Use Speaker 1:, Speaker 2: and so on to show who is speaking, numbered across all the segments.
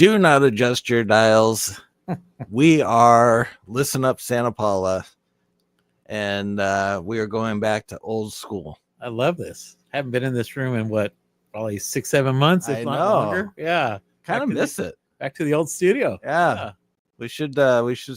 Speaker 1: Do not adjust your dials. We are Listen Up Santa Paula, and we are going back to old school.
Speaker 2: I love this. Haven't been in this room in probably 6-7 months, if not longer. Yeah,
Speaker 1: kind of miss it.
Speaker 2: Back to the old studio.
Speaker 1: Yeah. We should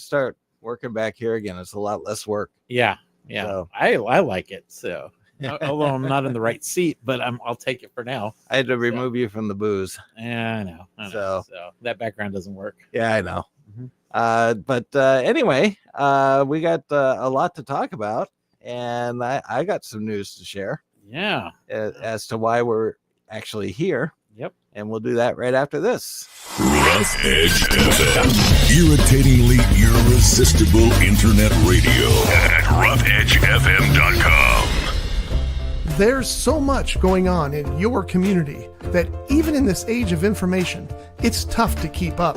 Speaker 1: start working back here again. It's a lot less work.
Speaker 2: Yeah. So, I like it. So although I'm not in the right seat, but I'll take it for now.
Speaker 1: I had to remove you from the booze.
Speaker 2: Yeah, I know. So that background doesn't work.
Speaker 1: Yeah, I know. But anyway, we got a lot to talk about, and I got some news to share.
Speaker 2: Yeah.
Speaker 1: As to why we're actually here.
Speaker 2: Yep.
Speaker 1: And we'll do that right after this.
Speaker 3: Rough Edge FM. Irritatingly irresistible internet radio at roughedgefm.com.
Speaker 4: There's so much going on in your community that even in this age of information, it's tough to keep up.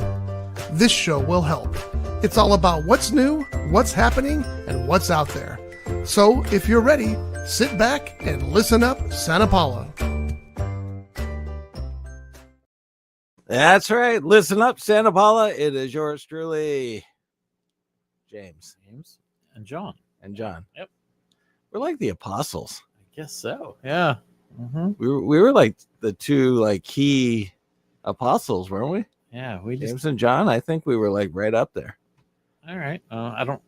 Speaker 4: This show will help. It's all about what's new, what's happening, and what's out there. So if you're ready, sit back and listen up, Santa Paula.
Speaker 1: That's right. Listen up, Santa Paula. It is yours truly, James,
Speaker 2: and John.
Speaker 1: Yep. We're like the apostles.
Speaker 2: I guess so. Yeah. Mm-hmm.
Speaker 1: We were like the two key apostles, weren't we?
Speaker 2: Yeah.
Speaker 1: James and John. I think we were like right up there.
Speaker 2: All right. I don't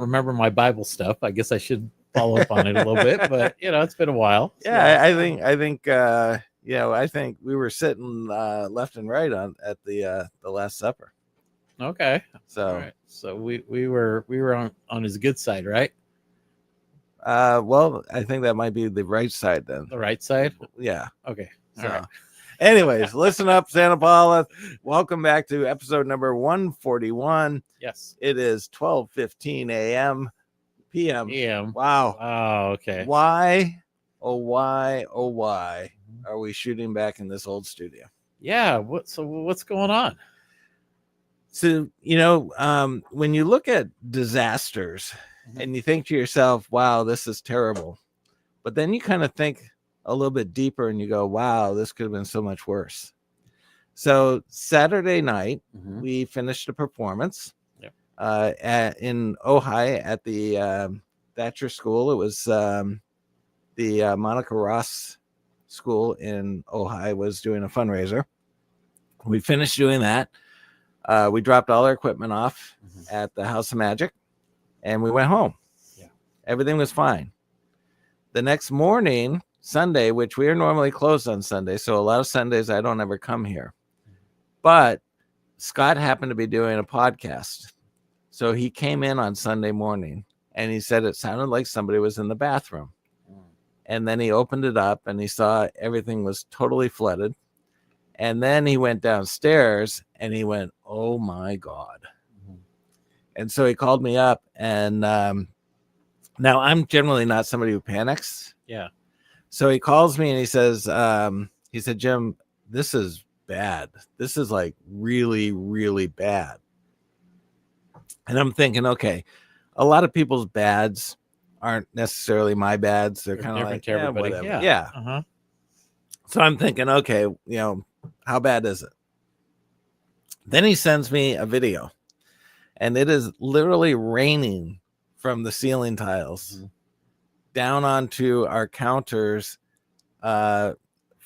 Speaker 2: remember my Bible stuff. I guess I should follow up on it a little bit, but it's been a while.
Speaker 1: Yeah, I think I think we were sitting left and right at the Last Supper.
Speaker 2: Okay.
Speaker 1: So,
Speaker 2: all right. So we were on his good side, right?
Speaker 1: Well, I think that might be the right side then.
Speaker 2: The right side?
Speaker 1: Yeah.
Speaker 2: Okay.
Speaker 1: All right. Anyways, listen up, Santa Paula. Welcome back to episode number 141.
Speaker 2: Yes.
Speaker 1: It is 12:15 a.m. p.m. Wow.
Speaker 2: Oh, okay.
Speaker 1: Why are we shooting back in this old studio?
Speaker 2: Yeah. What's going on?
Speaker 1: So, when you look at disasters and you think to yourself, wow, this is terrible. But then you kind of think a little bit deeper and you go, wow, this could have been so much worse. So Saturday night, we finished a performance in Ojai at the Thatcher School. It was the Monica Ross School in Ojai was doing a fundraiser. We finished doing that. We dropped all our equipment off at the House of Magic and we went home.
Speaker 2: Yeah.
Speaker 1: Everything was fine. The next morning, Sunday, which we are normally closed on Sunday, so a lot of Sundays I don't ever come here. But Scott happened to be doing a podcast. So he came in on Sunday morning and he said it sounded like somebody was in the bathroom. And then he opened it up and he saw everything was totally flooded. And then he went downstairs and he went, oh my God. And so he called me up and now I'm generally not somebody who panics.
Speaker 2: Yeah.
Speaker 1: So he calls me and he says, Jim, this is bad. This is like really, really bad. And I'm thinking, okay, a lot of people's bads aren't necessarily my bads. They're kind of like,
Speaker 2: to everybody.
Speaker 1: Whatever. Yeah. So I'm thinking, okay, how bad is it? Then he sends me a video and it is literally raining from the ceiling tiles down onto our counters for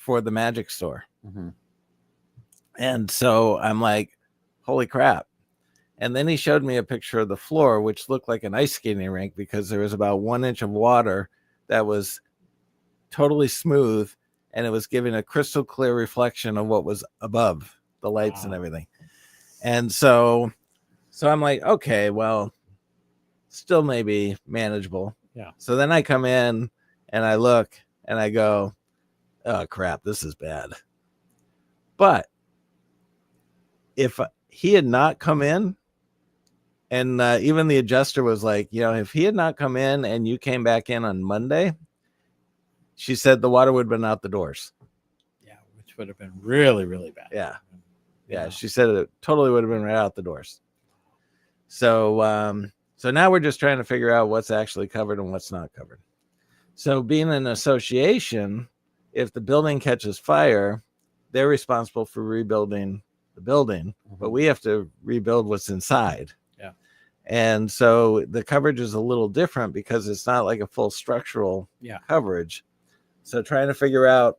Speaker 1: the magic store. And so I'm like, holy crap. And then he showed me a picture of the floor, which looked like an ice skating rink because there was about 1 inch of water that was totally smooth and it was giving a crystal clear reflection of what was above the lights and everything. And so I'm like, okay, well, still maybe manageable.
Speaker 2: Yeah.
Speaker 1: So then I come in and I look and I go, oh crap, this is bad. But if he had not come in, and even the adjuster was like, if he had not come in and you came back in on Monday, she said the water would have been out the doors.
Speaker 2: Yeah, which would have been really, really bad.
Speaker 1: Yeah. She said it totally would have been right out the doors. So, so now we're just trying to figure out what's actually covered and what's not covered. So being an association, if the building catches fire, they're responsible for rebuilding the building, but we have to rebuild what's inside.
Speaker 2: Yeah.
Speaker 1: And so the coverage is a little different because it's not like a full structural coverage. So trying to figure out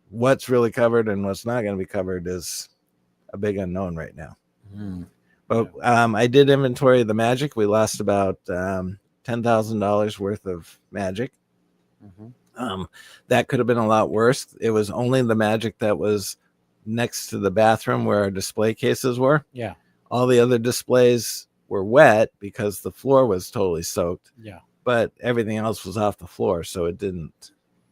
Speaker 1: what's really covered and what's not going to be covered is a big unknown right now. But I did inventory the magic. We lost about $10,000 worth of magic. That could have been a lot worse. It was only the magic that was next to the bathroom where our display cases were.
Speaker 2: Yeah.
Speaker 1: All the other displays were wet because the floor was totally soaked.
Speaker 2: Yeah.
Speaker 1: But everything else was off the floor, so it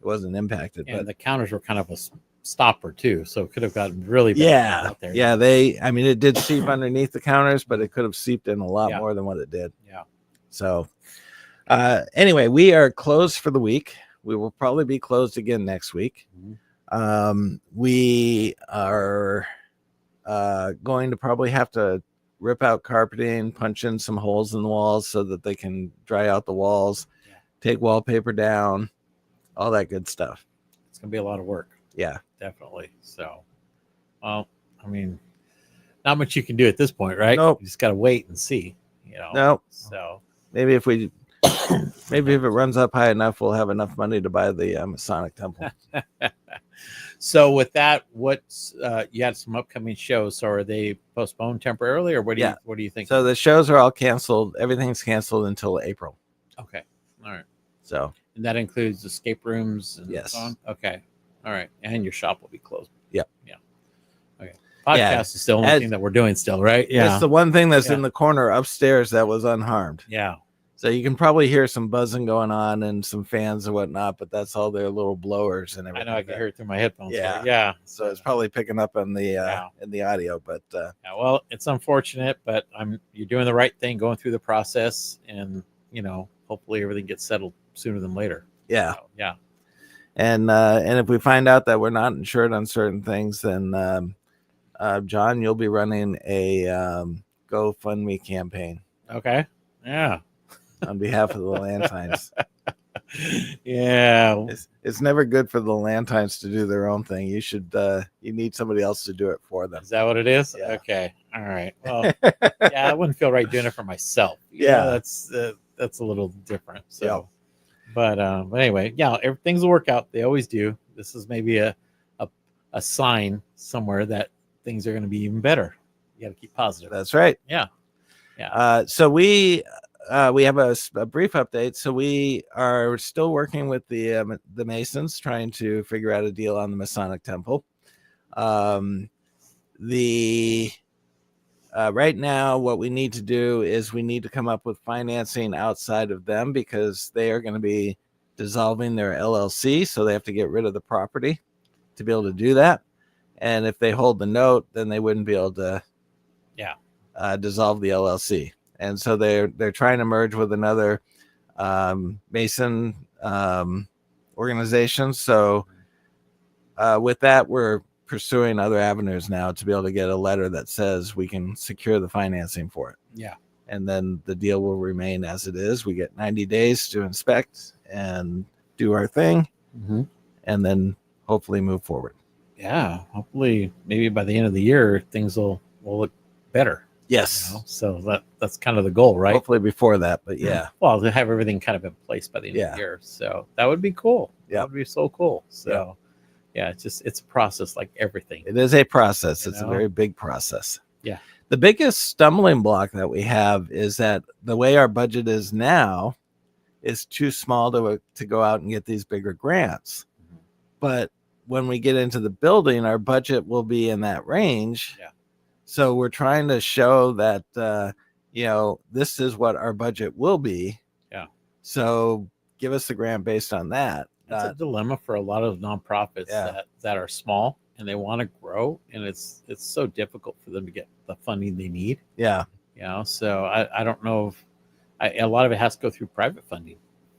Speaker 1: wasn't impacted.
Speaker 2: And
Speaker 1: but
Speaker 2: the counters were kind of a stopper too, so it could have gotten really bad out there.
Speaker 1: Yeah, it did seep underneath the counters, but it could have seeped in a lot more than what it did.
Speaker 2: Yeah.
Speaker 1: So anyway, we are closed for the week. We will probably be closed again next week. We are going to probably have to rip out carpeting, punch in some holes in the walls so that they can dry out the walls, take wallpaper down, all that good stuff.
Speaker 2: It's going to be a lot of work.
Speaker 1: Yeah,
Speaker 2: definitely. So, well, I mean, not much you can do at this point, right?
Speaker 1: Nope.
Speaker 2: You just got to wait and see,
Speaker 1: No.
Speaker 2: So
Speaker 1: maybe if it runs up high enough, we'll have enough money to buy the Masonic Temple.
Speaker 2: So with that, what's you had some upcoming shows, so are they postponed temporarily, or what do you think?
Speaker 1: So the shows are all canceled. Everything's canceled until April.
Speaker 2: Okay. All right.
Speaker 1: So
Speaker 2: and that includes escape rooms and
Speaker 1: yes.
Speaker 2: so on? Okay. All right. And your shop will be closed.
Speaker 1: Yep.
Speaker 2: Yeah. Okay. Podcast is still the only thing that we're doing still, right?
Speaker 1: Yeah. It's the one thing that's in the corner upstairs that was unharmed.
Speaker 2: Yeah.
Speaker 1: So you can probably hear some buzzing going on and some fans and whatnot, but that's all their little blowers and everything.
Speaker 2: I know I can hear it through my headphones.
Speaker 1: Yeah.
Speaker 2: Yeah.
Speaker 1: So it's probably picking up on the in the audio, but
Speaker 2: yeah, well, it's unfortunate, but you're doing the right thing, going through the process, and hopefully everything gets settled sooner than later.
Speaker 1: Yeah.
Speaker 2: So, yeah.
Speaker 1: And if we find out that we're not insured on certain things, then John, you'll be running a GoFundMe campaign.
Speaker 2: Okay. Yeah.
Speaker 1: On behalf of the Lantines.
Speaker 2: Yeah.
Speaker 1: It's never good for the Lantines to do their own thing. You need somebody else to do it for them.
Speaker 2: Is that what it is?
Speaker 1: Yeah.
Speaker 2: Okay. All right. Well, yeah, I wouldn't feel right doing it for myself. That's a little different. So, but anyway, things will work out. They always do. This is maybe a sign somewhere that things are going to be even better. You got to keep positive.
Speaker 1: That's right.
Speaker 2: Yeah. Yeah.
Speaker 1: So we have a brief update. So we are still working with the Masons, trying to figure out a deal on the Masonic Temple. Right now, what we need to do is we need to come up with financing outside of them because they are going to be dissolving their LLC, so they have to get rid of the property to be able to do that. And if they hold the note, then they wouldn't be able to dissolve the LLC. And so they're trying to merge with another Mason organization. So with that, we're pursuing other avenues now to be able to get a letter that says we can secure the financing for it.
Speaker 2: Yeah.
Speaker 1: And then the deal will remain as it is. We get 90 days to inspect and do our thing, and then hopefully move forward.
Speaker 2: Yeah. Hopefully, maybe by the end of the year, things will look better.
Speaker 1: Yes.
Speaker 2: So that's kind of the goal, right?
Speaker 1: Hopefully before that, but yeah.
Speaker 2: Well, to have everything kind of in place by the end of the year. So that would be cool.
Speaker 1: Yeah.
Speaker 2: That would be so cool. So it's a process like everything.
Speaker 1: It is a process. It's a very big process. Yeah. The biggest stumbling block that we have is that the way our budget is now is too small to go out and get these bigger grants. But when we get into the building, our budget will be in that range.
Speaker 2: Yeah.
Speaker 1: So we're trying to show that, this is what our budget will be.
Speaker 2: Yeah.
Speaker 1: So give us the grant based on that.
Speaker 2: It's a dilemma for a lot of nonprofits that are small and they want to grow, and it's so difficult for them to get the funding they need.
Speaker 1: Yeah.
Speaker 2: So I don't know if a lot of it has to go through private funding.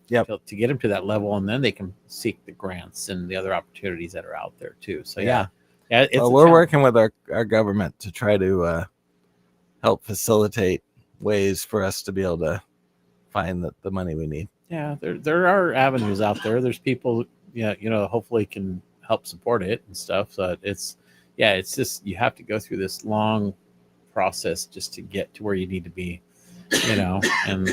Speaker 1: Yep.
Speaker 2: To get them to that level, and then they can seek the grants and the other opportunities that are out there too. So
Speaker 1: we're working with our government to try to help facilitate ways for us to be able to find the money we need.
Speaker 2: Yeah, there are avenues out there. There's people, hopefully can help support it and stuff. So it's just you have to go through this long process just to get to where you need to be, and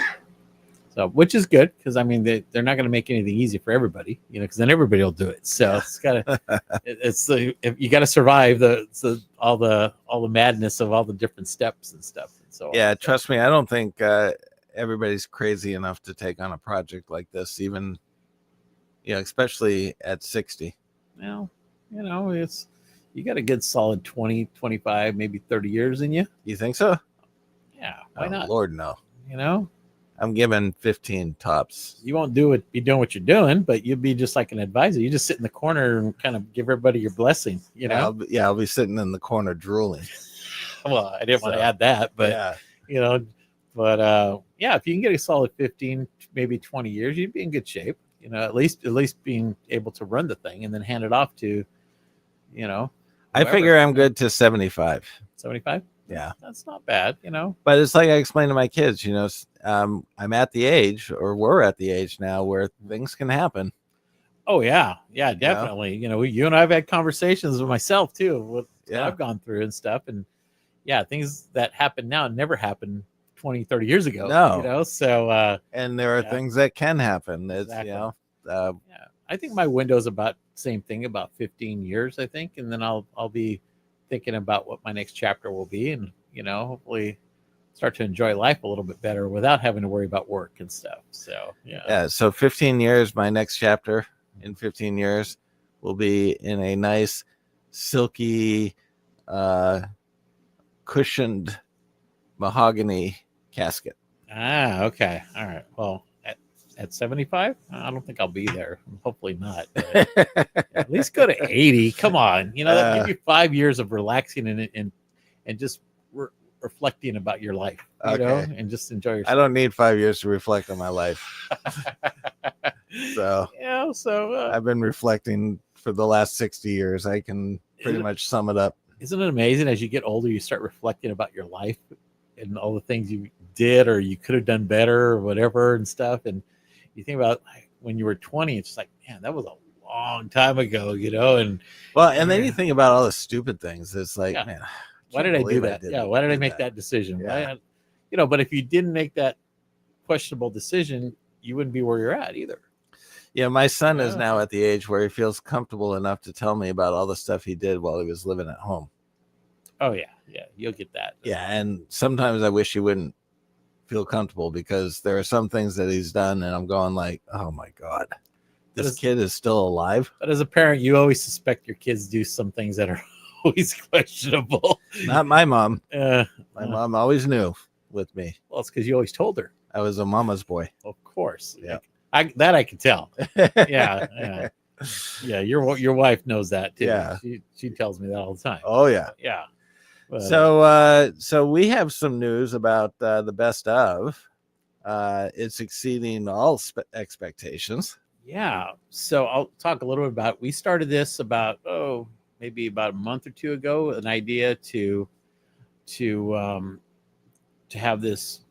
Speaker 2: so which is good because I mean they're not going to make anything easy for everybody, because then everybody will do it. So it's if you got to survive all the madness of all the different steps and stuff. And so
Speaker 1: yeah, trust me, I don't think everybody's crazy enough to take on a project like this, even especially at 60.
Speaker 2: Well, it's you got a good solid 20, 25, maybe 30 years in you.
Speaker 1: You think so?
Speaker 2: Yeah, why not?
Speaker 1: Lord, no.
Speaker 2: I'm
Speaker 1: giving 15 tops.
Speaker 2: You won't be doing what you're doing, but you'll be just like an advisor. You just sit in the corner and kind of give everybody your blessing.
Speaker 1: I'll be sitting in the corner drooling.
Speaker 2: Well, I didn't want to add that, but if you can get a solid 15, maybe 20 years, you'd be in good shape. At least being able to run the thing and then hand it off to,
Speaker 1: I figure I'm good to 75.
Speaker 2: 75?
Speaker 1: Yeah.
Speaker 2: That's not bad,
Speaker 1: But it's like I explained to my kids, I'm at the age, or we're at the age now where things can happen.
Speaker 2: Oh, yeah. Yeah, definitely. You and I have had conversations with myself, too, with what I've gone through and stuff. And, things that happen now never happened 20, 30 years ago.
Speaker 1: No.
Speaker 2: So.
Speaker 1: And there are things that can happen. It's,
Speaker 2: exactly. I think my window's about same thing, about 15 years, I think. And then I'll be thinking about what my next chapter will be, and hopefully start to enjoy life a little bit better without having to worry about work and stuff. So
Speaker 1: so 15 years, my next chapter in 15 years will be in a nice silky cushioned mahogany casket.
Speaker 2: Okay, all right. Well, at 75, I don't think I'll be there. Hopefully not. At least go to 80. Come on, that give you 5 years of relaxing and just reflecting about your life, and just enjoy yourself.
Speaker 1: I don't need 5 years to reflect on my life. So I've been reflecting for the last 60 years. I can pretty much sum it up.
Speaker 2: Isn't it amazing? As you get older, you start reflecting about your life and all the things you did or you could have done better or whatever and stuff. And you think about when you were 20, it's just like, man, that was a long time ago, and
Speaker 1: then you think about all the stupid things. It's like, man,
Speaker 2: why did I do that? Why did I make that decision?
Speaker 1: Yeah.
Speaker 2: But if you didn't make that questionable decision, you wouldn't be where you're at either.
Speaker 1: Yeah, my son is now at the age where he feels comfortable enough to tell me about all the stuff he did while he was living at home.
Speaker 2: Oh, yeah, you'll get that.
Speaker 1: Yeah, and sometimes I wish he wouldn't feel comfortable because there are some things that he's done, and I'm going like, oh my God, this kid is still alive.
Speaker 2: But as a parent, you always suspect your kids do some things that are always questionable.
Speaker 1: Not my mom. My mom always knew with me.
Speaker 2: Well, it's because you always told her.
Speaker 1: I was a mama's boy.
Speaker 2: Of course.
Speaker 1: Yeah.
Speaker 2: I can tell. Yeah. Your wife knows that too.
Speaker 1: Yeah.
Speaker 2: She tells me that all the time.
Speaker 1: Oh yeah.
Speaker 2: Yeah. But,
Speaker 1: so we have some news about the best of. It's exceeding all expectations.
Speaker 2: Yeah. So I'll talk a little bit about. We started this about maybe about a month or two ago. An idea to have this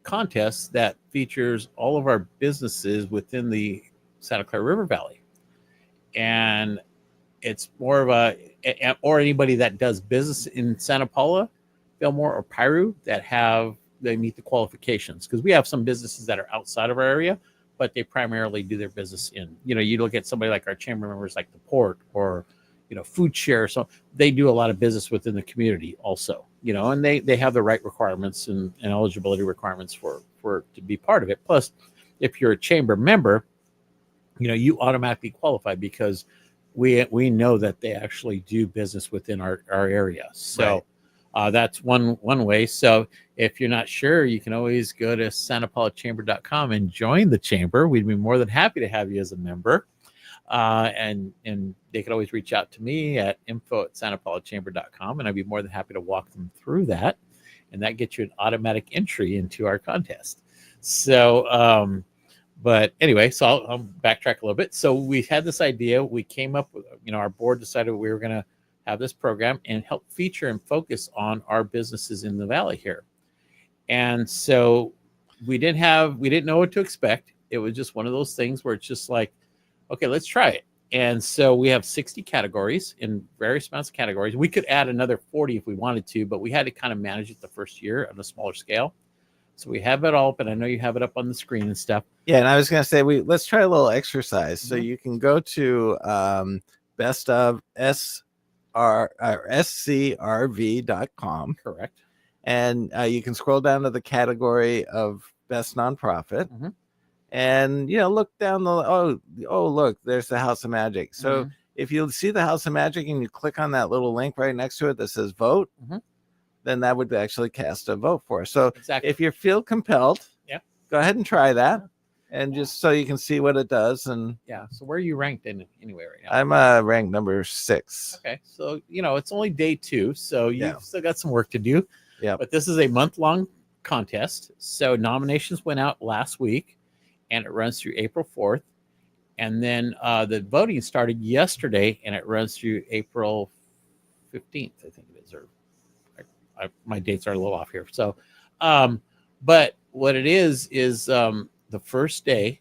Speaker 2: contest that features all of our businesses within the Santa Clara River Valley, and it's more of or anybody that does business in Santa Paula, Fillmore, or Piru they meet the qualifications, because we have some businesses that are outside of our area, but they primarily do their business in. You look at somebody like our chamber members, like the Port or Food Share, so they do a lot of business within the community also. And they have the right requirements and eligibility requirements for to be part of it. Plus, if you're a chamber member, you automatically qualify because we know that they actually do business within our area. So that's one way. So if you're not sure, you can always go to santapaulachamber.com and join the chamber. We'd be more than happy to have you as a member. And they could always reach out to me at info@santapaulachamber.com, and I'd be more than happy to walk them through that. And that gets you an automatic entry into our contest. So, but anyway, so I'll backtrack a little bit. So we had this idea. We came up with, our board decided we were going to have this program and help feature and focus on our businesses in the valley here. And so we didn't know what to expect. It was just one of those things where it's just like, okay, let's try it. And so we have 60 categories in various amounts of categories. We could add another 40 if we wanted to, but we had to kind of manage it the first year on a smaller scale. So we have it all up, and I know you have it up on the screen and stuff.
Speaker 1: Yeah, and I was gonna say let's try a little exercise. So
Speaker 2: Mhm.
Speaker 1: you can go to best of scrv.com,
Speaker 2: Correct.
Speaker 1: and you can scroll down to the category of best nonprofit,
Speaker 2: Mhm.
Speaker 1: and look down the look, there's the House of Magic. So
Speaker 2: Mhm.
Speaker 1: if you see the House of Magic and you click on that little link right next to it that says vote,
Speaker 2: Mhm.
Speaker 1: then that would actually cast a vote for us. So
Speaker 2: Exactly.
Speaker 1: if you feel compelled,
Speaker 2: Yeah.
Speaker 1: go ahead and try that, and just so you can see what it does. And
Speaker 2: Yeah. So where are you ranked in anyway right now?
Speaker 1: I'm ranked number 6.
Speaker 2: Okay. So, it's only day 2. So you've
Speaker 1: Yeah.
Speaker 2: still got some work to do.
Speaker 1: Yep.
Speaker 2: But this is a month-long contest. So nominations went out last week, and it runs through April 4th. And then the voting started yesterday, and it runs through April 15th, I think it is. Or my dates are a little off here. So, but what it is the first day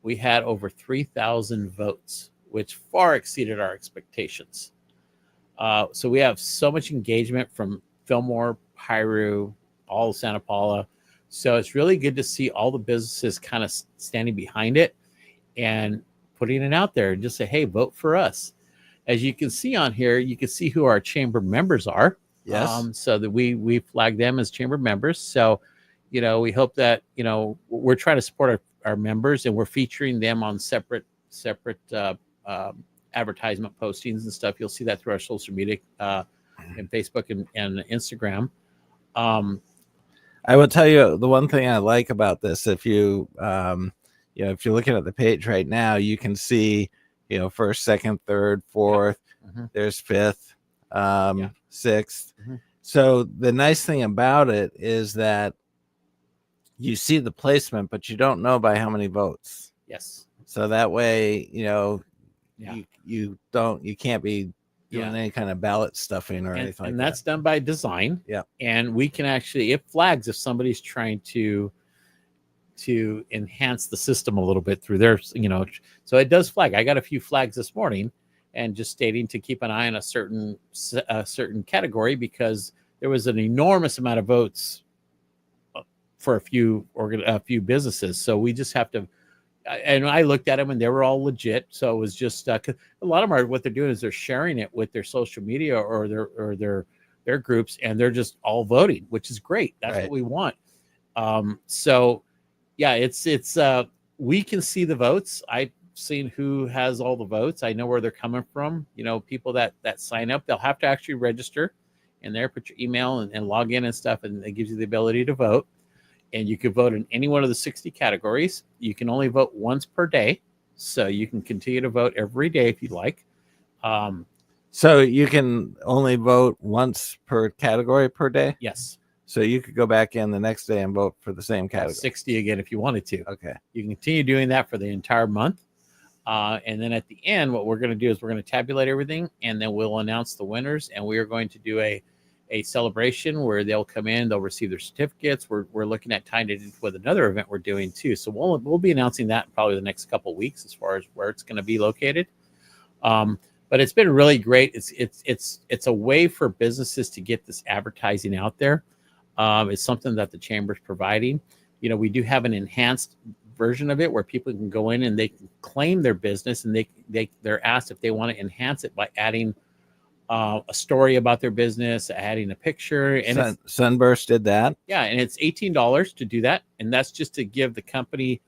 Speaker 2: we had over 3,000 votes, which far exceeded our expectations. So we have so much engagement from Fillmore, Piru, all of Santa Paula. So it's really good to see all the businesses kind of standing behind it and putting it out there and just say, hey, vote for us. As you can see on here, you can see who our chamber members are.
Speaker 1: Yes.
Speaker 2: So that we flag them as chamber members. So, we hope that, we're trying to support our members, and we're featuring them on separate advertisement postings and stuff. You'll see that through our social media and Facebook and Instagram.
Speaker 1: I will tell you the one thing I like about this. If you if you're looking at the page right now, you can see first, second, third, fourth.
Speaker 2: Mhm.
Speaker 1: There's fifth, sixth.
Speaker 2: Mhm.
Speaker 1: So the nice thing about it is that you see the placement, but you don't know by how many votes.
Speaker 2: Yes.
Speaker 1: So that way,
Speaker 2: Yeah.
Speaker 1: you can't be doing any kind of ballot stuffing or anything like
Speaker 2: and
Speaker 1: that.
Speaker 2: that's done by design.
Speaker 1: Yeah.
Speaker 2: And we can actually, it flags if somebody's trying to enhance the system a little bit through their, so it does flag. I got a few flags this morning, and just stating to keep an eye on a certain category, because there was an enormous amount of votes for a few businesses. So we just have to, and I looked at them and they were all legit. So it was just 'cause a lot of them what they're doing is they're sharing it with their social media or their groups, and they're just all voting, which is great. That's
Speaker 1: Right.
Speaker 2: what we want. So yeah, it's we can see the votes. I've seen who has all the votes. I know where they're coming from. People that sign up, they'll have to actually register and there, put your email and log in and stuff, and it gives you the ability to vote. And you can vote in any one of the 60 categories. You can only vote once per day, so you can continue to vote every day if you like.
Speaker 1: So you can only vote once per category per day.
Speaker 2: Yes.
Speaker 1: So you could go back in the next day and vote for the same category.
Speaker 2: 60 again if you wanted to.
Speaker 1: Okay.
Speaker 2: You can continue doing that for the entire month. And then at the end, what we're going to do is we're going to tabulate everything, and then we'll announce the winners. And we are going to do a celebration where they'll come in, they'll receive their certificates. We're looking at tying it with another event we're doing too. So we'll be announcing that in probably the next couple of weeks as far as where it's going to be located. But it's been really great. It's a way for businesses to get this advertising out there. It's something that the chamber's providing. We do have an enhanced version of it where people can go in and they can claim their business, and they're asked if they want to enhance it by adding a story about their business, adding a picture. And
Speaker 1: Sunburst did that.
Speaker 2: Yeah, and it's $18 to do that, and that's just to give the company,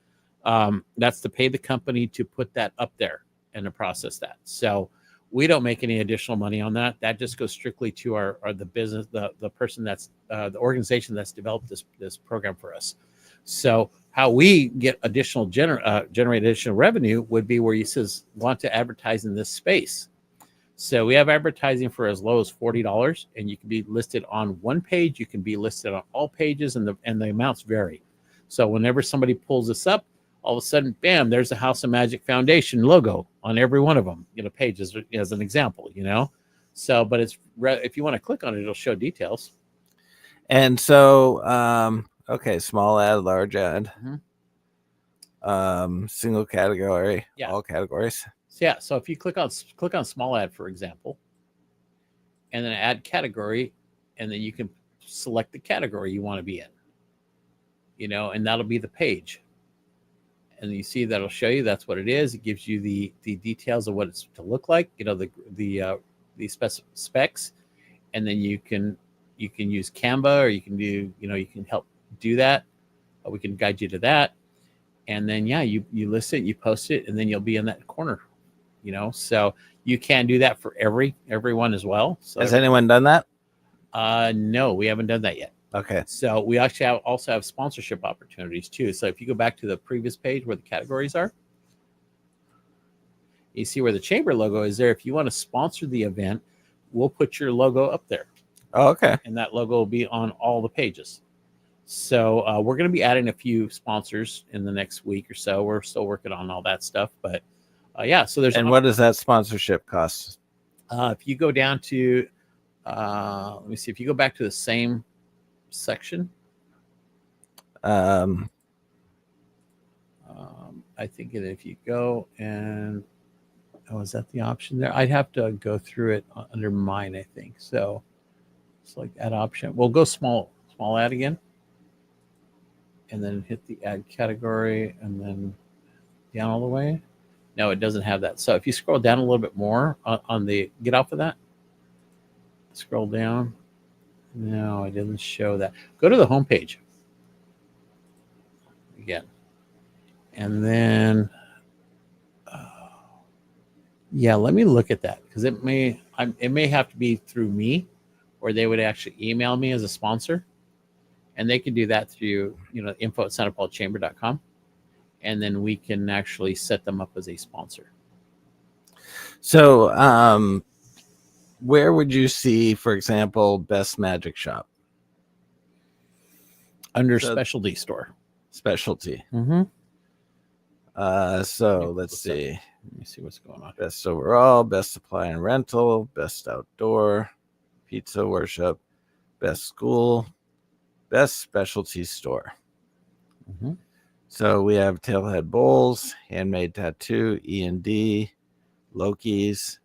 Speaker 2: that's to pay the company to put that up there and to process that. So we don't make any additional money on that. That just goes strictly to the business, the person that's the organization that's developed this program for us. So how we get additional generate additional revenue would be where you want to advertise in this space. So we have advertising for as low as $40, and you can be listed on one page. You can be listed on all pages, and the amounts vary. So whenever somebody pulls this up, all of a sudden, bam, there's a House of Magic Foundation logo on every one of them, pages as an example, So, but if you want to click on it, it'll show details.
Speaker 1: And so, okay, small ad, large ad. Single category,
Speaker 2: Yeah.
Speaker 1: all categories.
Speaker 2: So yeah, so if you click on small ad, for example, and then add category, and then you can select the category you want to be in, and that'll be the page. And you see that'll show you that's what it is. It gives you the details of what it's to look like, the specs, and then you can use Canva, or you can do, you can help do that. We can guide you to that. And then, you list it, you post it, and then you'll be in that corner, so you can do that for everyone as well. So
Speaker 1: Has anyone done that?
Speaker 2: no, we haven't done that yet.
Speaker 1: Okay.
Speaker 2: So we actually also have sponsorship opportunities too. So if you go back to the previous page where the categories are, you see where the chamber logo is there. If you want to sponsor the event, we'll put your logo up there,
Speaker 1: Oh, okay.
Speaker 2: and that logo will be on all the pages. So we're going to be adding a few sponsors in the next week or so. We're still working on all that stuff, but so there's.
Speaker 1: And what does that sponsorship cost?
Speaker 2: If you go down to, let me see. If you go back to the same section,
Speaker 1: Um,
Speaker 2: I think that if you go and is that the option there? I'd have to go through it under mine, I think. So it's like add option. We'll go small ad again, and then hit the add category, and then down all the way. No, it doesn't have that. So if you scroll down a little bit more on the, get off of that, scroll down. No, it didn't show that. Go to the home page again, and then let me look at that, because it may have to be through me, or they would actually email me as a sponsor, and they can do that through info@santapaulachamber.com, and then we can actually set them up as a sponsor.
Speaker 1: so, where would you see, for example, Best Magic Shop
Speaker 2: Under
Speaker 1: So-
Speaker 2: specialty store.
Speaker 1: specialty?
Speaker 2: Mm-hmm.
Speaker 1: So let's
Speaker 2: What's that?
Speaker 1: see.
Speaker 2: Let me see what's going on.
Speaker 1: Best overall, best supply and rental, best outdoor, pizza worship, best school, best specialty store.
Speaker 2: Mm-hmm.
Speaker 1: So we have Tailhead Bowls, Handmade Tattoo, E&D, Loki's,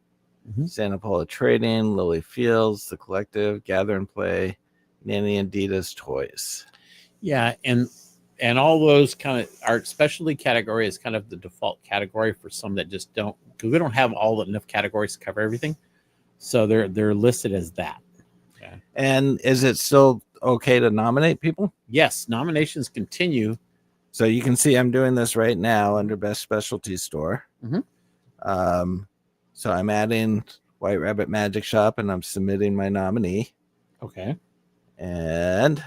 Speaker 2: Mhm.
Speaker 1: Santa Paula Trading, Lily Fields, The Collective, Gather and Play, Nanny and Dita's Toys.
Speaker 2: Yeah, and all those kind of, our specialty category is kind of the default category for some that just don't, because we don't have enough categories to cover everything, so they're listed as that. Okay.
Speaker 1: And is it still okay to nominate people?
Speaker 2: Yes, nominations continue.
Speaker 1: So you can see I'm doing this right now under Best Specialty Store.
Speaker 2: Mhm.
Speaker 1: So I'm adding White Rabbit Magic Shop, and I'm submitting my nominee.
Speaker 2: Okay.
Speaker 1: And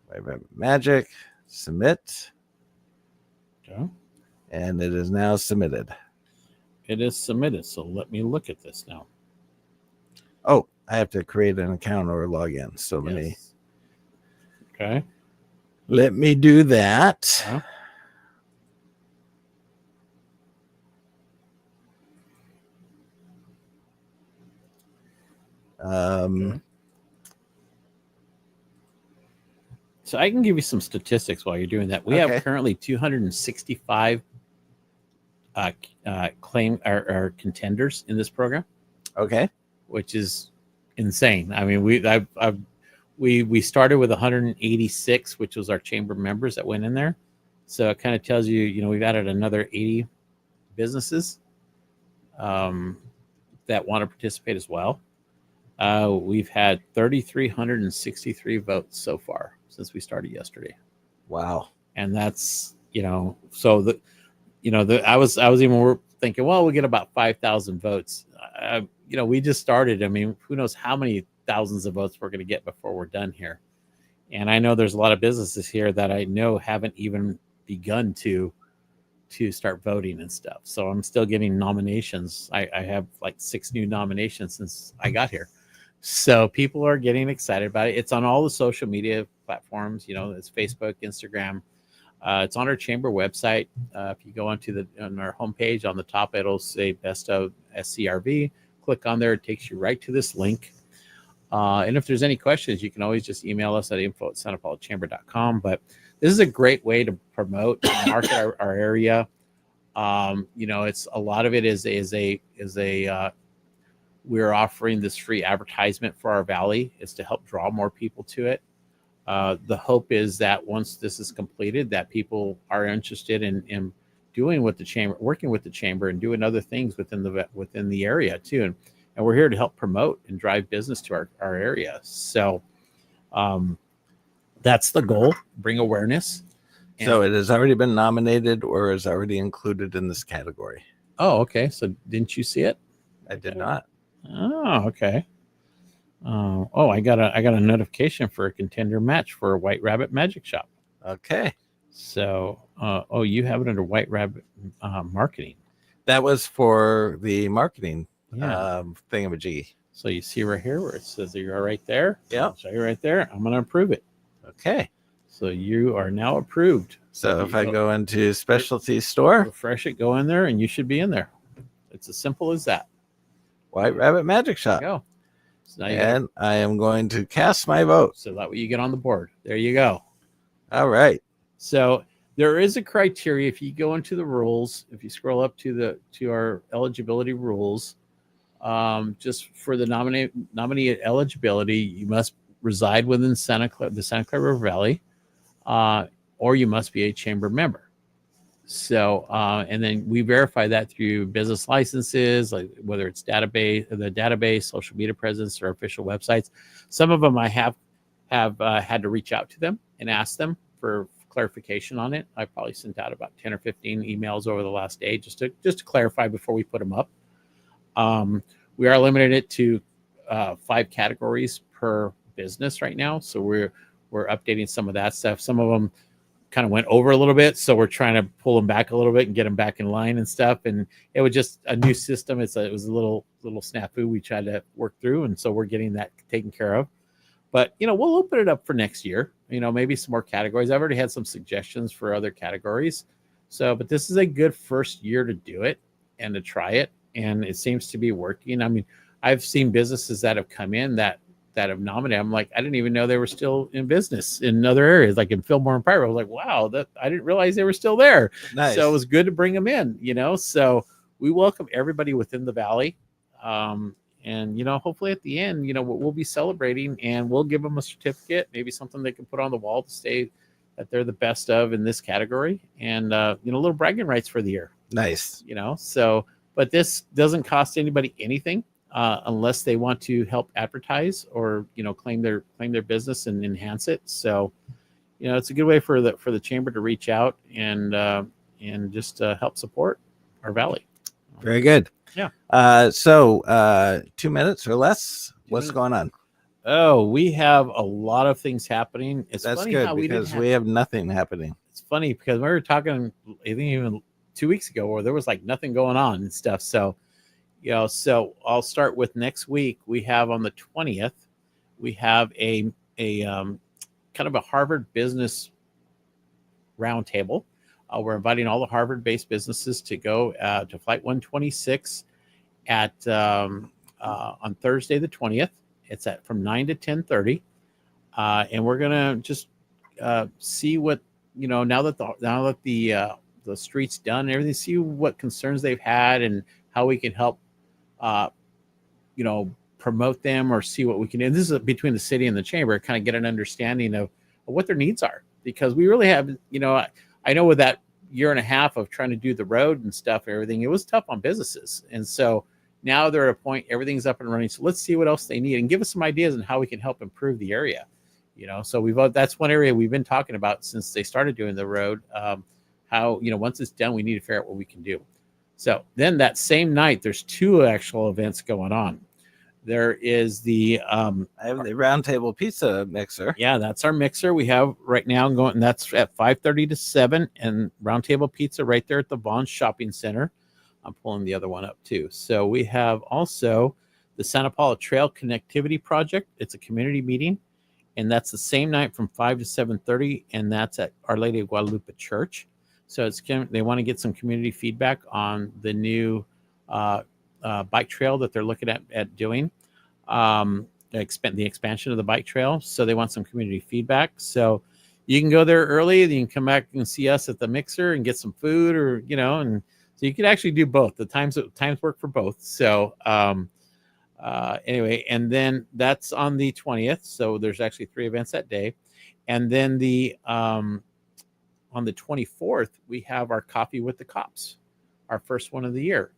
Speaker 1: White Rabbit Magic, submit,
Speaker 2: Okay.
Speaker 1: and it is now submitted.
Speaker 2: It is submitted. So let me look at this now.
Speaker 1: Oh, I have to create an account or log in. So
Speaker 2: Yes. Okay.
Speaker 1: let me do that.
Speaker 2: Yeah.
Speaker 1: Um,
Speaker 2: So I can give you some statistics while you're doing that. We
Speaker 1: Okay.
Speaker 2: have currently 265 claim or contenders in this program,
Speaker 1: okay.
Speaker 2: which is insane. I mean, we started with 186, which was our chamber members that went in there. So it kind of tells you, we've added another 80 businesses that want to participate as well. We've had 3,363 votes so far since we started yesterday,
Speaker 1: Wow.
Speaker 2: and that's so I was even thinking, well, we get about 5,000 votes. We just started. I mean, who knows how many thousands of votes we're going to get before we're done here. And I know there's a lot of businesses here that I know haven't even begun to start voting and stuff. So I'm still getting nominations. I have like 6 new nominations since I got here. So people are getting excited about it. It's on all the social media platforms. It's Facebook, Instagram. It's on our chamber website. If you go on our homepage, on the top, it'll say Best of SCRV. Click on there. It takes you right to this link. And if there's any questions, you can always just email us at info@santapaulachamber.com. But this is a great way to promote and market our area. It's a lot of it is a we're offering this free advertisement for our valley. It's to help draw more people to it. The hope is that once this is completed, that people are interested in doing with the chamber, working with the chamber, and doing other things within the area too. And we're here to help promote and drive business to our area. So that's the goal: bring awareness.
Speaker 1: So it has already been nominated or is already included in this category.
Speaker 2: Oh, okay. So didn't you see it?
Speaker 1: I did not.
Speaker 2: Oh, okay. I got a notification for a contender match for a White Rabbit Magic Shop.
Speaker 1: Okay.
Speaker 2: So, you have it under White Rabbit marketing.
Speaker 1: That was for the marketing
Speaker 2: Yeah.
Speaker 1: thingamajiggy.
Speaker 2: So you see right here where it says that you're right there.
Speaker 1: Yeah.
Speaker 2: So you're right there. I'm going to approve it.
Speaker 1: Okay.
Speaker 2: So you are now approved.
Speaker 1: So if I go into specialty store,
Speaker 2: refresh it, go in there, and you should be in there. It's as simple as that.
Speaker 1: White Rabbit Magic
Speaker 2: There
Speaker 1: Shop.
Speaker 2: you go. So now you
Speaker 1: And I am going to cast my vote.
Speaker 2: so that way you get on the board. There you go.
Speaker 1: All right.
Speaker 2: So there is a criteria. If you go into the rules, if you scroll up to our eligibility rules, just for the nominee eligibility, you must reside within the Santa Clara River Valley, or you must be a chamber member. So, and then we verify that through business licenses, like whether it's the database, social media presence, or official websites. Some of them I have had to reach out to them and ask them for clarification on it. I probably sent out about 10 or 15 emails over the last day just to clarify before we put them up. We are limited to 5 categories per business right now, so we're updating some of that stuff. Some of them kind of went over a little bit, so we're trying to pull them back a little bit and get them back in line and stuff. And it was just a new system. It was a little snafu we tried to work through, and so we're getting that taken care of. But we'll open it up for next year. Maybe some more categories. I've already had some suggestions for other categories. So, but this is a good first year to do it and to try it, and it seems to be working. I mean, I've seen businesses that have come in that have nominated. I'm like, I didn't even know they were still in business in other areas, like in Fillmore and Pyro. I was like, wow, that I didn't realize they were still there.
Speaker 1: Nice.
Speaker 2: So it was good to bring them in, So we welcome everybody within the valley. And hopefully at the end, we'll be celebrating, and we'll give them a certificate, maybe something they can put on the wall to say that they're the best of in this category, and little bragging rights for the year.
Speaker 1: Nice.
Speaker 2: So, but this doesn't cost anybody anything. Unless they want to help advertise or claim their business and enhance it. So it's a good way for the chamber to reach out and just help support our valley.
Speaker 1: Very good.
Speaker 2: Yeah.
Speaker 1: So 2 minutes or less. What's going on?
Speaker 2: Oh, we have a lot of things happening. It's
Speaker 1: That's
Speaker 2: funny
Speaker 1: good
Speaker 2: how
Speaker 1: because we have nothing happening.
Speaker 2: It's funny because we were talking, I think even 2 weeks ago, where there was like nothing going on and stuff. So so I'll start with next week. We have on the 20th, we have a kind of a Harvard business roundtable. We're inviting all the Harvard-based businesses to go to Flight 126 at on Thursday the 20th. It's from 9 to 10:30, and we're gonna just see what now that the street's done and everything. See what concerns they've had and how we can help. Promote them or see what we can do. And this is between the city and the chamber, kind of get an understanding of what their needs are, because we really have, I know with that year and a half of trying to do the road and stuff and everything, it was tough on businesses. And so now they're at a point, everything's up and running. So let's see what else they need and give us some ideas on how we can help improve the area. So that's one area we've been talking about since they started doing the road. How, once it's done, we need to figure out what we can do. So then that same night, there's 2 actual events going on. There is I
Speaker 1: have the roundtable pizza mixer.
Speaker 2: Yeah, that's our mixer we have right now going. And that's at 5:30 to 7, and roundtable pizza right there at the Vaughn Shopping Center. I'm pulling the other one up too. So we have also the Santa Paula Trail Connectivity Project. It's a community meeting, and that's the same night from 5 to 7:30, and that's at Our Lady of Guadalupe Church. So they want to get some community feedback on the new bike trail that they're looking at doing. the expansion of the bike trail. So they want some community feedback. So you can go there early, then you can come back and see us at the mixer and get some food, or and so you can actually do both. The times work for both. So anyway, and then that's on the 20th. So there's actually 3 events that day, and then on the 24th we have our Coffee with the Cops, our first one of the year,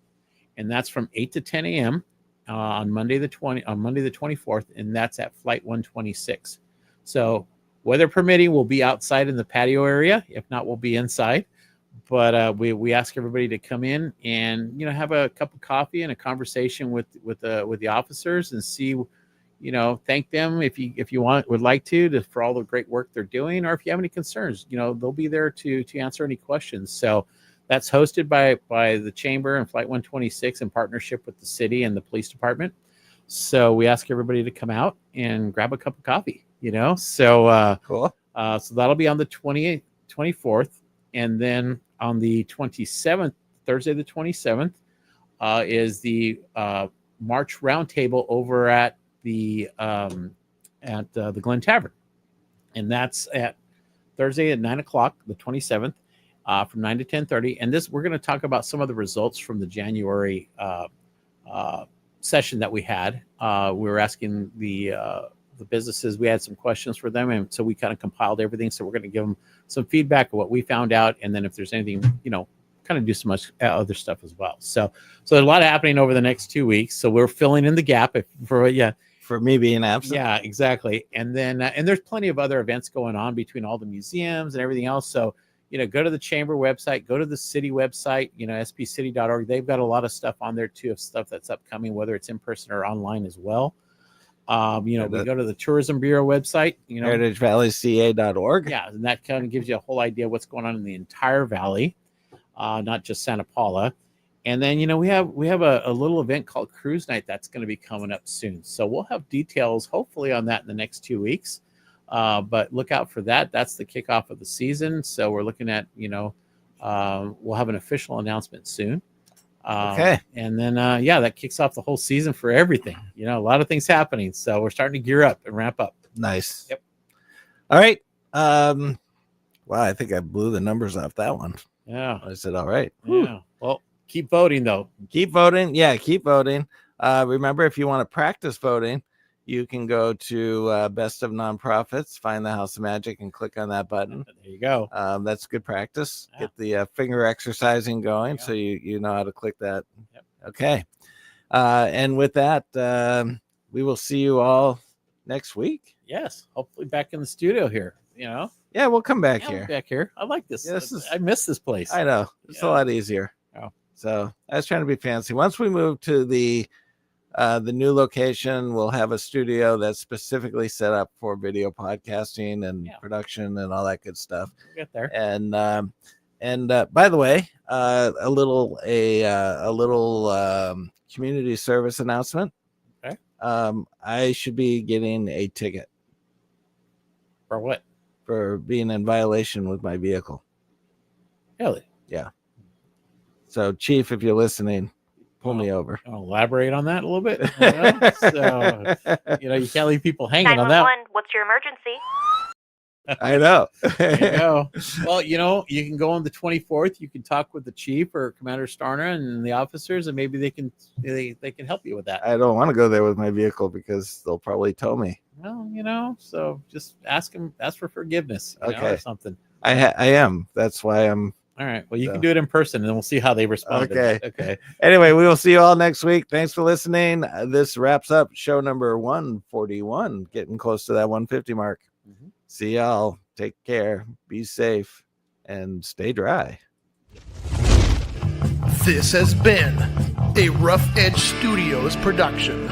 Speaker 2: and that's from 8 to 10 a.m. On Monday the 24th, and that's at Flight 126. So weather permitting, we'll be outside in the patio area. If not, we'll be inside. But we ask everybody to come in and have a cup of coffee and a conversation with the officers, and see, thank them if you would like to for all the great work they're doing, or if you have any concerns, they'll be there to answer any questions. So that's hosted by the Chamber and Flight 126 in partnership with the city and the police department. So we ask everybody to come out and grab a cup of coffee, So
Speaker 1: Cool.
Speaker 2: So that'll be on the 28th, 24th. And then on the 27th, Thursday the 27th, is the March Roundtable over at the Glen Tavern. And that's at Thursday at 9 o'clock, the 27th. From 9 to 10:30, and we're going to talk about some of the results from the January session that we had. We were asking the businesses, we had some questions for them, and so we kind of compiled everything. So we're going to give them some feedback of what we found out, and then if there's anything, kind of do some much other stuff as well. So there's a lot happening over the next 2 weeks. So we're filling in the gap
Speaker 1: for me being absent.
Speaker 2: Yeah, exactly. And then and there's plenty of other events going on between all the museums and everything else. So go to the Chamber website, go to the city website, spcity.org. They've got a lot of stuff on there too, of stuff that's upcoming, whether it's in person or online as well. We go to the Tourism Bureau website,
Speaker 1: heritagevalleyca.org.
Speaker 2: Yeah, and that kind of gives you a whole idea of what's going on in the entire valley, not just Santa Paula. And then, we have a little event called Cruise Night that's going to be coming up soon. So we'll have details hopefully on that in the next 2 weeks. But look out for that. That's the kickoff of the season. So we're looking at, we'll have an official announcement soon.
Speaker 1: Okay.
Speaker 2: And then, that kicks off the whole season for everything. A lot of things happening. So we're starting to gear up and ramp up.
Speaker 1: Nice.
Speaker 2: Yep.
Speaker 1: All right. Wow, I think I blew the numbers off that one.
Speaker 2: Yeah.
Speaker 1: I said, all right.
Speaker 2: Yeah. Well, keep voting though.
Speaker 1: Keep voting. Yeah, keep voting. Remember, if you want to practice voting, you can go to Best of Nonprofits, find the House of Magic, and click on that button.
Speaker 2: There you go.
Speaker 1: That's good practice.
Speaker 2: Yeah.
Speaker 1: Get the finger exercising going,
Speaker 2: Yeah.
Speaker 1: so you know how to click that.
Speaker 2: Yep.
Speaker 1: Okay. And with that, we will see you all next week.
Speaker 2: Yes. Hopefully back in the studio here,
Speaker 1: Yeah, we'll come back
Speaker 2: Yeah,
Speaker 1: here.
Speaker 2: back here. I like this.
Speaker 1: Yeah,
Speaker 2: I miss this place.
Speaker 1: I know. It's a
Speaker 2: Yeah.
Speaker 1: lot easier.
Speaker 2: Oh.
Speaker 1: So I was trying to be fancy. Once we move to the new location, we'll have a studio that's specifically set up for video podcasting and
Speaker 2: Yeah.
Speaker 1: production and all that good stuff.
Speaker 2: We'll get there.
Speaker 1: And by the way, a little community service announcement.
Speaker 2: Okay.
Speaker 1: I should be getting a ticket
Speaker 2: For what?
Speaker 1: for being in violation with my vehicle.
Speaker 2: Really?
Speaker 1: So, Chief, if you're listening, pull me over.
Speaker 2: I'll elaborate on that a little bit. So, you can't leave people hanging on that.
Speaker 5: 911, what's your emergency?
Speaker 1: I know.
Speaker 2: There you go. Well, you can go on the 24th. You can talk with the chief or Commander Starna and the officers, and maybe they can help you with that.
Speaker 1: I don't want to go there with my vehicle because they'll probably tow me.
Speaker 2: Well, so just ask for forgiveness,
Speaker 1: Okay.
Speaker 2: or something.
Speaker 1: I am. That's why I'm.
Speaker 2: All right. Well, you
Speaker 1: So-
Speaker 2: can do it in person, and then we'll see how they respond. to
Speaker 1: Okay.
Speaker 2: that. Okay.
Speaker 1: Anyway, we will see you all next week. Thanks for listening. This wraps up show number 141, getting close to that 150 mark.
Speaker 2: Mhm.
Speaker 1: See y'all. Take care. Be safe and stay dry.
Speaker 4: This has been a Rough Edge Studios production.